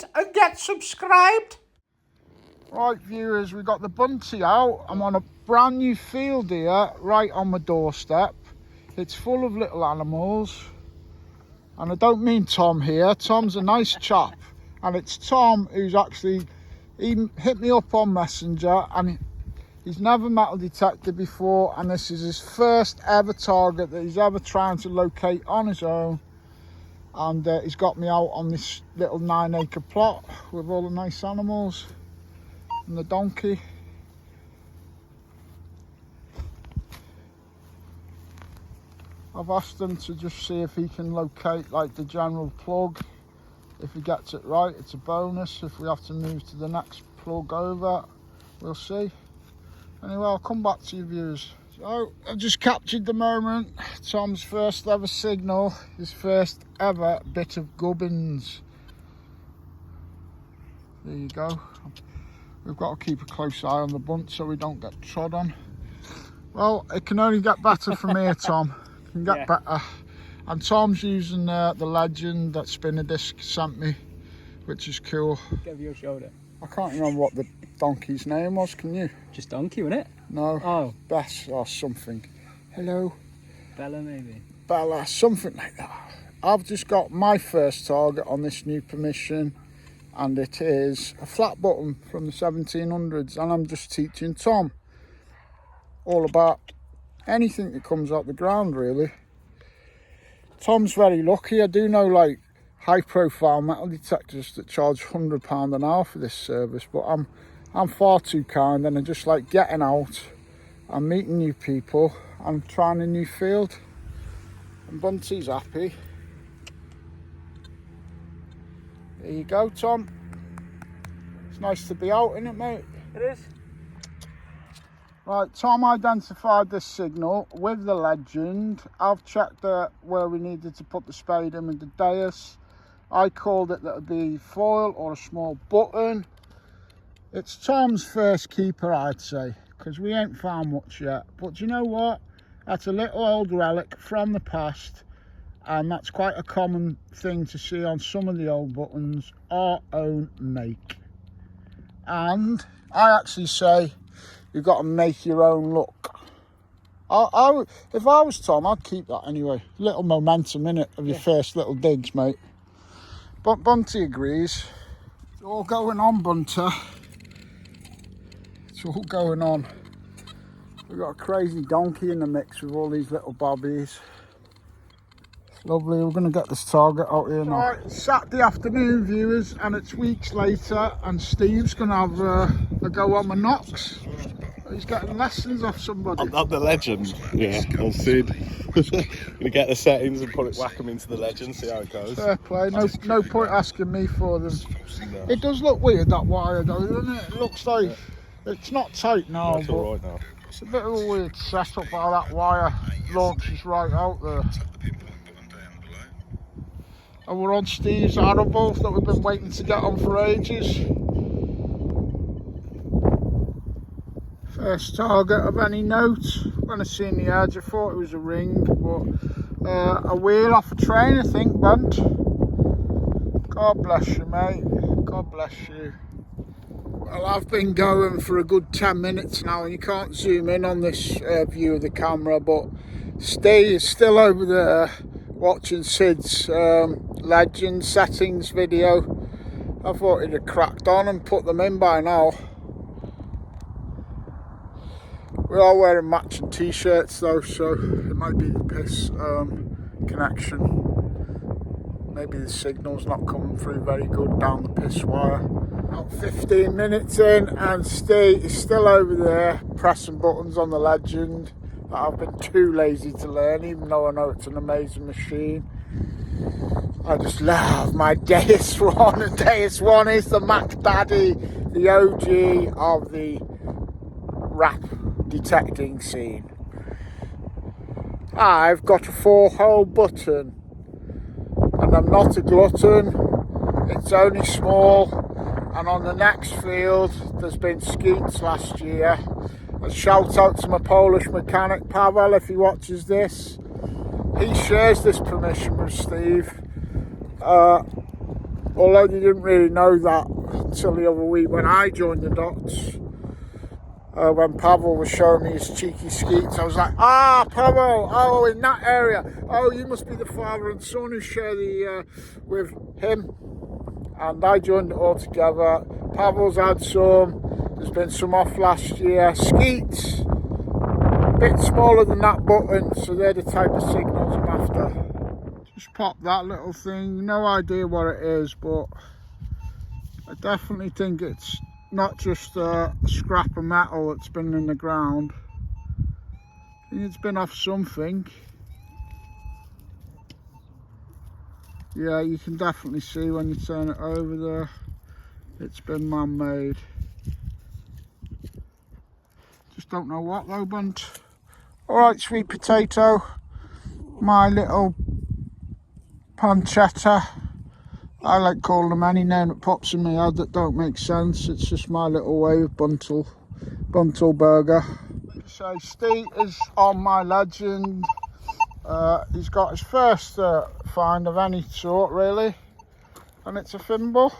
out and get subscribed. Right viewers, we got the bunty out. I'm on a brand new field here, right on my doorstep. It's full of little animals. And I don't mean Tom here. Tom's a nice chap. And it's Tom who's actually, he hit me up on Messenger and he's never metal detected before. And this is his first ever target that he's ever trying to locate on his own. And he's got me out on this little 9-acre plot with all the nice animals. And the donkey. I've asked him to just see if he can locate like the general plug. If he gets it right, it's a bonus. If we have to move to the next plug over, we'll see. Anyway, I'll come back to you viewers. So I've just captured the moment. Tom's first ever signal, his first ever bit of gubbins. There you go. We've got to keep a close eye on the bunt so we don't get trod on. Well, it can only get better from here, Tom. It can get better. And Tom's using the legend that Spinner Disc sent me, which is cool. Give you a shoulder. I can't remember what the donkey's name was, can you? Just donkey, wasn't it? No. Oh. Bess or something. Hello? Bella, maybe. Bella, something like that. I've just got my first target on this new permission. And it is a flat bottom from the 1700s, and I'm just teaching Tom all about anything that comes out the ground really. Tom's very lucky. I do know like high profile metal detectors that charge £100 an hour for this service, but I'm far too kind, and I just like getting out and meeting new people and trying a new field. And Bunty's happy. There you go, Tom. It's nice to be out, isn't it, mate? It is. Right, Tom identified this signal with the legend. I've checked where we needed to put the spade in with the dais. I called it that would be foil or a small button. It's Tom's first keeper, I'd say, because we ain't found much yet. But you know what? That's a little old relic from the past. And that's quite a common thing to see on some of the old buttons, our own make. And I actually say you've got to make your own look. If I was Tom, I'd keep that anyway. Little momentum in it of your first little digs, mate. But Bunty agrees. It's all going on, Bunter. It's all going on. We've got a crazy donkey in the mix with all these little bobbies. Lovely, we're going to get this target out here now. Right, Saturday afternoon viewers, and it's weeks later, and Steve's going to have a go on my knocks. He's getting lessons off somebody. I'm the legend. Yeah, I'll see. Gonna get the settings and whack them into the legend, see how it goes. Fair play, no point asking me for them. No. It does look weird, that wire though, doesn't it? It looks like it's not tight now, That's all right now. It's a bit of a weird setup how that wire launches right out there. And we're on Steve's arable that we've been waiting to get on for ages. First target of any note. When I seen the edge I thought it was a ring, but a wheel off a train I think, Bunt. God bless you, mate. God bless you. Well, I've been going for a good 10 minutes now, and you can't zoom in on this view of the camera, but Steve is still over there watching Sid's legend settings video. I thought he'd have cracked on and put them in by now. We're all wearing matching t-shirts though, so it might be the piss connection. Maybe the signal's not coming through very good down the piss wire. About 15 minutes in, and Steve is still over there pressing buttons on the legend that I've been too lazy to learn, even though I know it's an amazing machine. I just love my Deus 1, and Deus 1 is the Mac Daddy, the OG of the rap detecting scene. I've got a 4-hole button, and I'm not a glutton, it's only small, and on the next field there's been Sceats last year. A shout out to my Polish mechanic Pavel if he watches this. He shares this permission with Steve. although you didn't really know that until the other week when I joined the dots. When Pavel was showing me his cheeky skeets, I was like, ah, Pavel, oh, in that area. Oh, you must be the father and son who share the with him. And I joined it all together. Pavel's had some. There's been some off last year. Sceats, a bit smaller than that button, so they're the type of signals I'm after. Just pop that little thing. No idea what it is, but I definitely think it's not just a scrap of metal that's been in the ground. I think it's been off something. Yeah, you can definitely see when you turn it over there, it's been man-made. Just don't know what though, Bunt. Alright, sweet potato, my little pancetta. I like calling them any name that pops in my head that don't make sense. It's just my little way of buntle burger. So Steve is on my legend. He's got his first find of any sort really, and it's a thimble.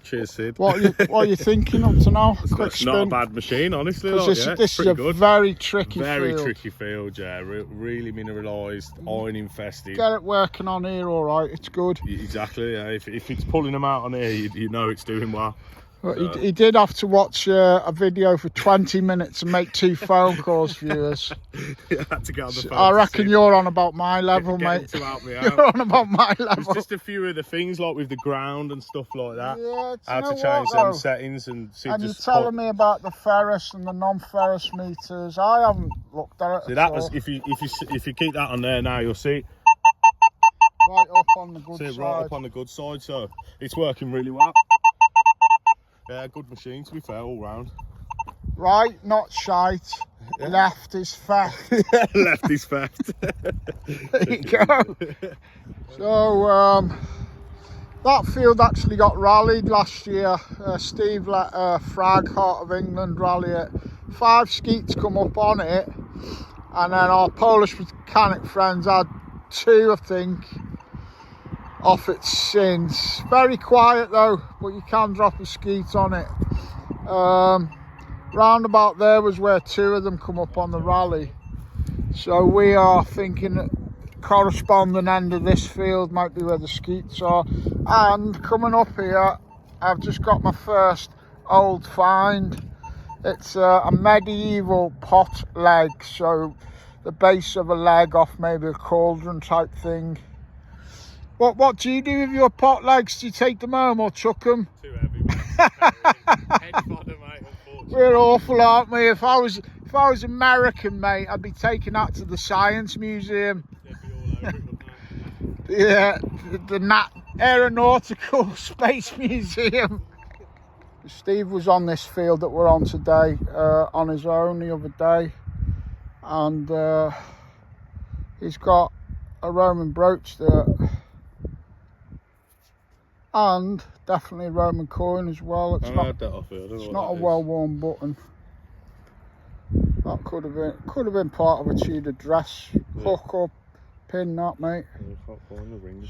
Cheers, Sid. What are you thinking up to now? Quick spin. Not a bad machine, honestly. This is a good. very tricky Very field. tricky field, yeah. Really mineralised, iron infested. Get it working on here, all right. It's good. Exactly. Yeah. If it's pulling them out on here, you know it's doing well. But he did have to watch a video for 20 minutes and make 2 phone calls, viewers. I had to get on the phone. I reckon you're on about my level, mate. To help me out. You're on about my level. There's just a few of the things like with the ground and stuff like that. Yeah, how to change them settings and see. And you're telling me about the ferrous and the non-ferrous meters. I haven't looked at it. See, that was if you keep that on there now, you'll see. Right up on the good side. Right up on the good side, so it's working really well. Yeah, good machine to be fair, all round. Right, not shite. Yeah. Left is theft. Left is theft. There you go. So that field actually got rallied last year. Steve let Frag, Heart of England, rally it. 5 skeets come up on it, and then our Polish mechanic friends had 2, I think, off it since. Very quiet though, but you can drop a skeet on it. Round about there was where 2 of them come up on the rally. So we are thinking that corresponding end of this field might be where the skeets are. And coming up here, I've just got my first old find. It's a medieval pot leg, so the base of a leg off maybe a cauldron type thing. What do you do with your pot legs? Do you take them home or chuck them? Too heavy, mate. Head fodder, mate, unfortunately. We're awful, aren't we? If I was American, mate, I'd be taking that to the Science Museum. They'd be all over it, Yeah, the Aeronautical Space Museum. Steve was on this field that we're on today on his own the other day, and he's got a Roman brooch there. And definitely a Roman coin as well. It's not a well-worn button. That could have been part of a Tudor dress hook or pin, that, mate.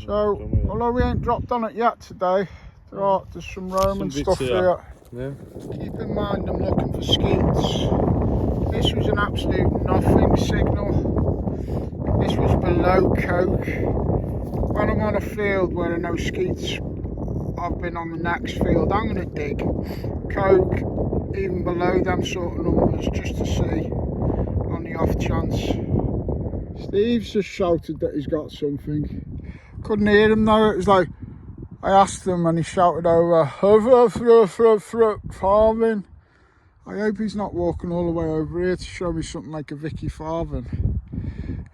So although we ain't dropped on it yet today, there's some Roman stuff here. Yeah. Keep in mind I'm looking for skeets. This was an absolute nothing signal. This was below coke. When I'm on a field where I know skeets, I've been on the next field, I'm going to dig coke even below them sort of numbers just to see on the off chance. Steve's just shouted that he's got something. Couldn't hear him though. It was like I asked him and he shouted over farming. I hope he's not walking all the way over here to show me something like a Vicky Farthing.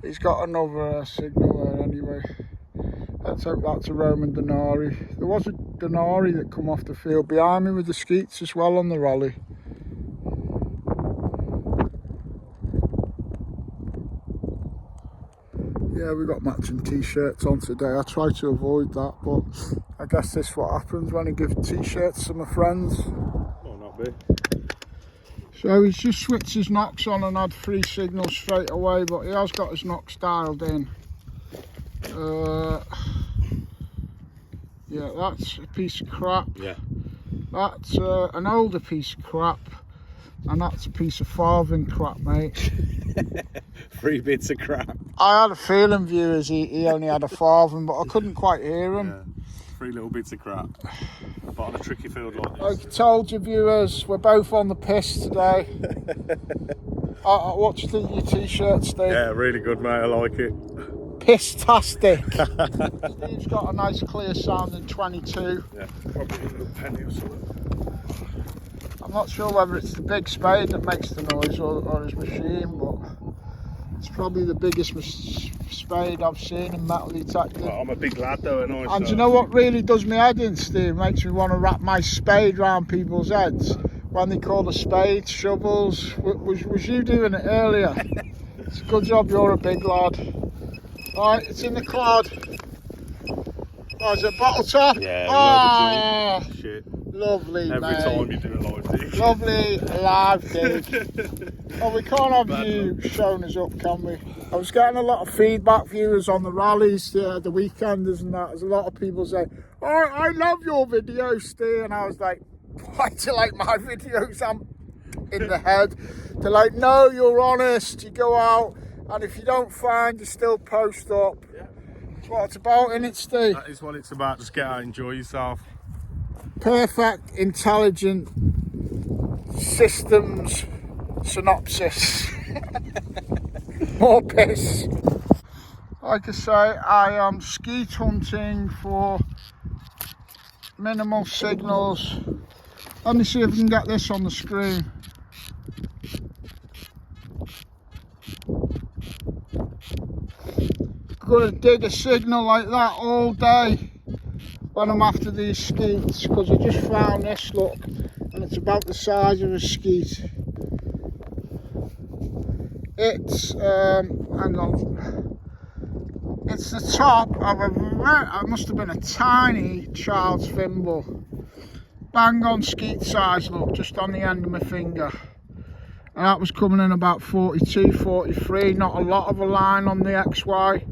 He's got another signal there anyway. Let's hope that's a Roman denarii. There was a denarii that come off the field behind me with the skeets as well on the rally. Yeah, we got matching t-shirts on today. I try to avoid that, but I guess this is what happens when I give t-shirts to my friends. Oh, not big. So he's just switched his knocks on and had 3 signals straight away, but he has got his knocks dialed in. Yeah, that's a piece of crap. Yeah. That's an older piece of crap. And that's a piece of farthing crap, mate. 3 bits of crap. I had a feeling, viewers, he only had a farthing, but I couldn't quite hear him. Yeah. 3 little bits of crap. But on a tricky field like this. Like I told you, viewers, we're both on the piss today. What do you think of your t-shirt, Steve? Yeah, really good, mate. I like it. Piss-tastic. Steve's got a nice clear sounding 22. Yeah, probably a little penny or something. I'm not sure whether it's the big spade that makes the noise or his machine, but it's probably the biggest spade I've seen in metal detecting. Well, I'm a big lad though, and And do you know what really does me head in, Steve? Makes me want to wrap my spade round people's heads when they call the spades shovels. Was you doing it earlier? It's a good job you're a big lad. Right, it's in the clod. Oh, is it a bottle top? Yeah, oh, shit. Lovely, Every mate. time you do a live dig. Lovely live dig. Oh, we can't have you showing us up, can we? I was getting a lot of feedback, viewers, on the rallies, the weekenders and that. There's a lot of people saying, oh, I love your videos, Steve. And I was like, why do you like my videos? I'm in the head. They're like, no, you're honest. You go out, and if you don't find, you still post up. Yeah. That's what it's about, innit, Steve? That is what it's about. Just get out and enjoy yourself. Perfect, intelligent systems synopsis. More piss. Like I say, I am skeet hunting for minimal signals. Let me see if I can get this on the screen. I'm going to dig a signal like that all day when I'm after these skeets, because I just found this, look, and it's about the size of a skeet. It's hang on, it's the top of it must have been a tiny child's thimble. Bang on skeet size, look, just on the end of my finger. And that was coming in about 42, 43, not a lot of a line on the XY.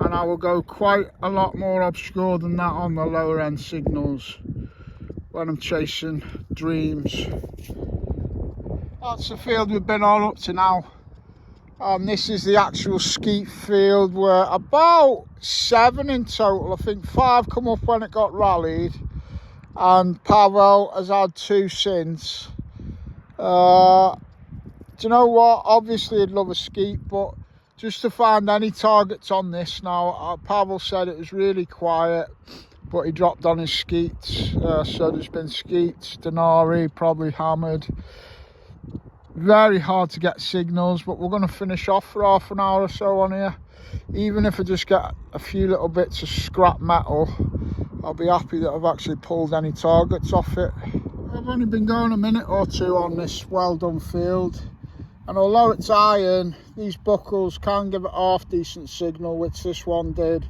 And I will go quite a lot more obscure than that on the lower end signals when I'm chasing dreams. That's the field we've been on up to now. This is the actual skeet field. We're about 7 in total. I think 5 come up when it got rallied, and Pavel has had 2 since. Do you know what? Obviously I'd love a skeet, but just to find any targets on this now, Pavel said it was really quiet, but he dropped on his skeets. So there's been skeets, Denari, probably hammered. Very hard to get signals, but we're going to finish off for half an hour or so on here. Even if I just get a few little bits of scrap metal, I'll be happy that I've actually pulled any targets off it. I've only been going a minute or 2 on this well done field, and although it's iron, these buckles can give it half decent signal, which this one did.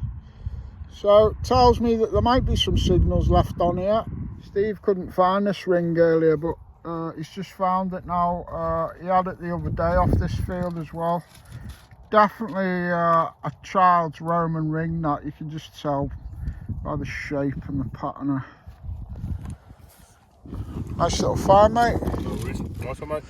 So it tells me that there might be some signals left on here. Steve couldn't find this ring earlier, but he's just found it now. He had it the other day off this field as well. Definitely a child's Roman ring, that you can just tell by the shape and the pattern. Nice little find, mate. No worries. Nice one, mate.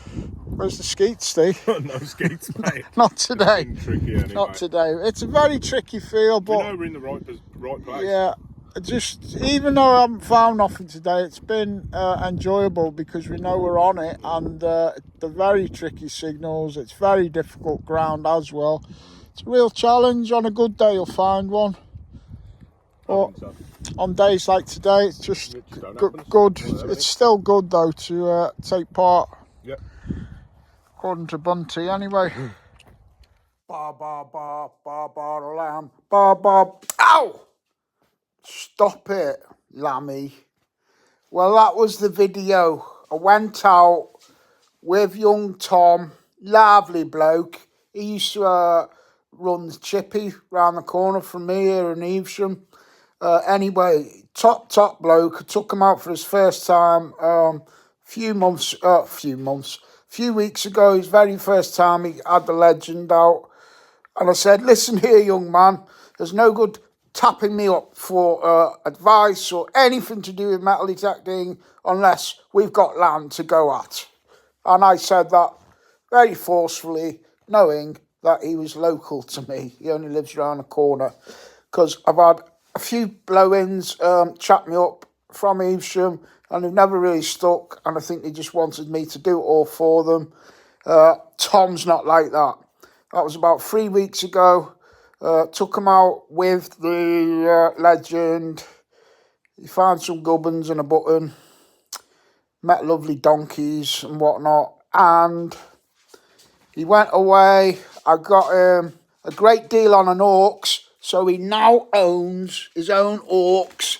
Where's the skeets, Steve? No skeets, mate. Not today. Tricky anyway. Not today. It's a very tricky field, but we know we're in the right place. yeah, just even though I haven't found nothing today, it's been enjoyable because we know we're on it, and the very tricky signals. It's very difficult ground as well. It's a real challenge. On a good day, you'll find one. But on days like today, it's just good. It's still good though to take part. Yep. According to Bunty, anyway. Bar, bar, bar, bar, bar, lamb. Bar, bar. Ow! Stop it, lammy. Well, that was the video. I went out with young Tom, lively bloke. He used to run the chippy round the corner from me here in Evesham. Anyway, top bloke. I took him out for his first time few weeks ago. His very first time he had the legend out. And I said, listen here, young man, there's no good tapping me up for advice or anything to do with metal detecting unless we've got land to go at. And I said that very forcefully, knowing that he was local to me. He only lives around the corner. Because I've had a few blow-ins chat me up from Evesham, and they've never really stuck, and I think they just wanted me to do it all for them. Tom's not like that. That was about 3 weeks ago. Took him out with the legend. He found some gubbins and a button. Met lovely donkeys and whatnot. And he went away. I got him a great deal on an Orcs. So he now owns his own Orcs.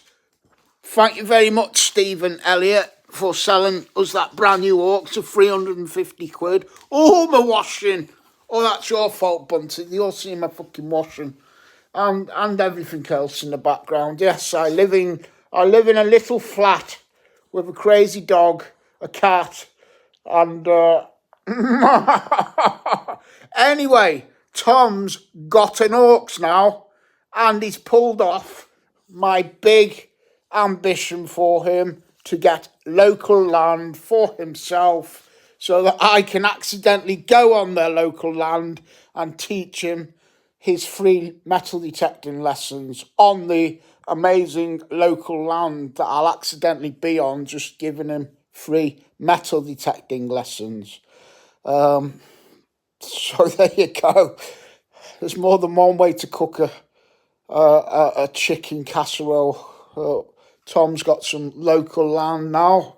Thank you very much, Stephen Elliott, for selling us that brand new Orcs for 350 quid. Oh, my washing. Oh, that's your fault, Bunty. You'll see my fucking washing. And everything else in the background. Yes, I live in a little flat with a crazy dog, a cat, and anyway, Tom's got an Orcs now, and he's pulled off my big ambition for him to get local land for himself so that I can accidentally go on their local land and teach him his free metal detecting lessons on the amazing local land that I'll accidentally be on, just giving him free metal detecting lessons. So there you go. There's more than one way to cook a chicken casserole. Tom's got some local land now.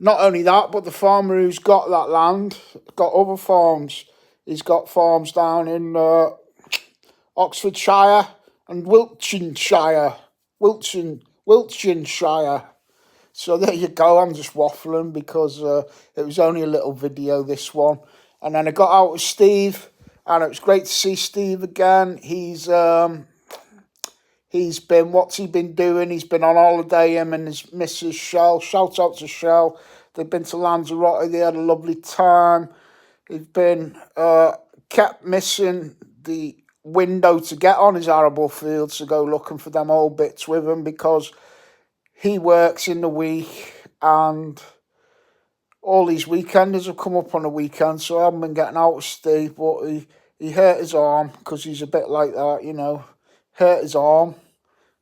Not only that, but the farmer who's got that land got other farms. He's got farms down in Oxfordshire and Wiltshire. So there you go. I'm just waffling because it was only a little video, this one. And then I got out with Steve, and it was great to see Steve again. He's been, what's he been doing? He's been on holiday, him and his missus Shell. Shout out to Shell. They've been to Lanzarote. They had a lovely time. They've been kept missing the window to get on his arable fields to go looking for them old bits with him because he works in the week and all these weekenders have come up on the weekend, so I haven't been getting out with Steve, but he hurt his arm because he's a bit like that, you know. Hurt his arm.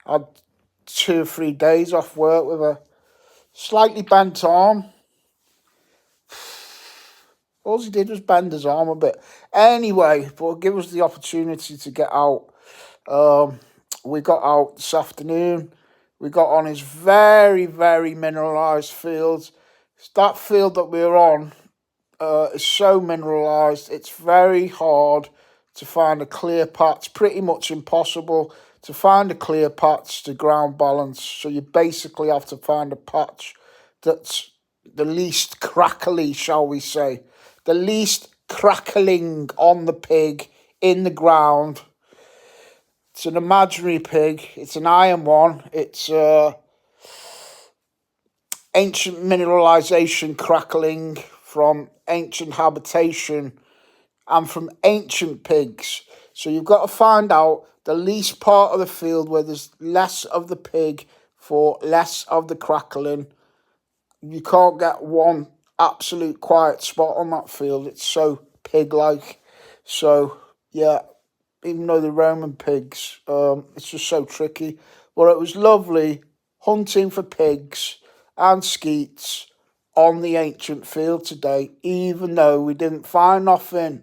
Had 2 or 3 days off work with a slightly bent arm. All he did was bend his arm a bit. Anyway, but give us the opportunity to get out. We got out this afternoon. We got on his very, very mineralised fields. That field that we were on is so mineralised. It's very hard to find a clear patch. Pretty much impossible to find a clear patch to ground balance. So you basically have to find a patch that's the least crackly, shall we say. The least crackling on the pig in the ground. It's an imaginary pig. It's an iron one. It's ancient mineralisation crackling from ancient habitation and from ancient pigs. So you've got to find out the least part of the field where there's less of the pig for less of the crackling. You can't get one absolute quiet spot on that field. It's so pig-like. So, yeah, even though they're Roman pigs, it's just so tricky. But it was lovely hunting for pigs and skeets on the ancient field today, even though we didn't find nothing.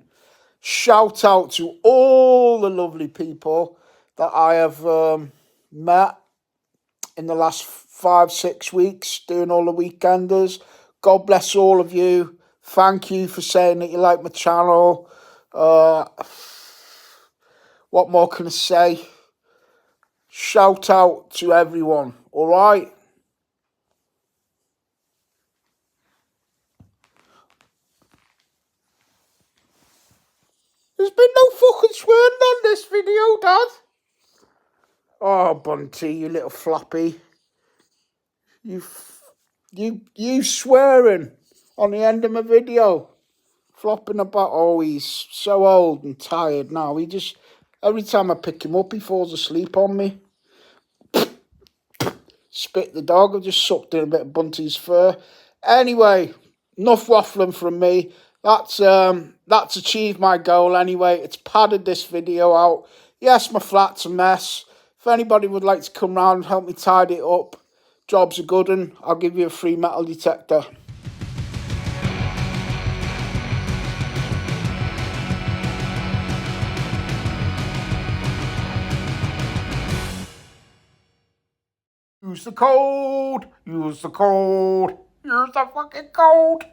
Shout out to all the lovely people that I have met in the last 5-6 weeks doing all the weekenders. God bless all of you. Thank you for saying that you like my channel. What more can I say? Shout out to everyone, all right? There's been no fucking swearing on this video, Dad. Oh, Bunty, you little floppy. You swearing on the end of my video. Flopping about, oh, he's so old and tired now. Every time I pick him up, he falls asleep on me. Spit the dog. I've just sucked in a bit of Bunty's fur. Anyway, enough waffling from me. That's achieved my goal anyway. It's padded this video out. Yes, my flat's a mess. If anybody would like to come round and help me tidy it up, job's a good one. I'll give you a free metal detector. Use the code. Use the code. Use the fucking code.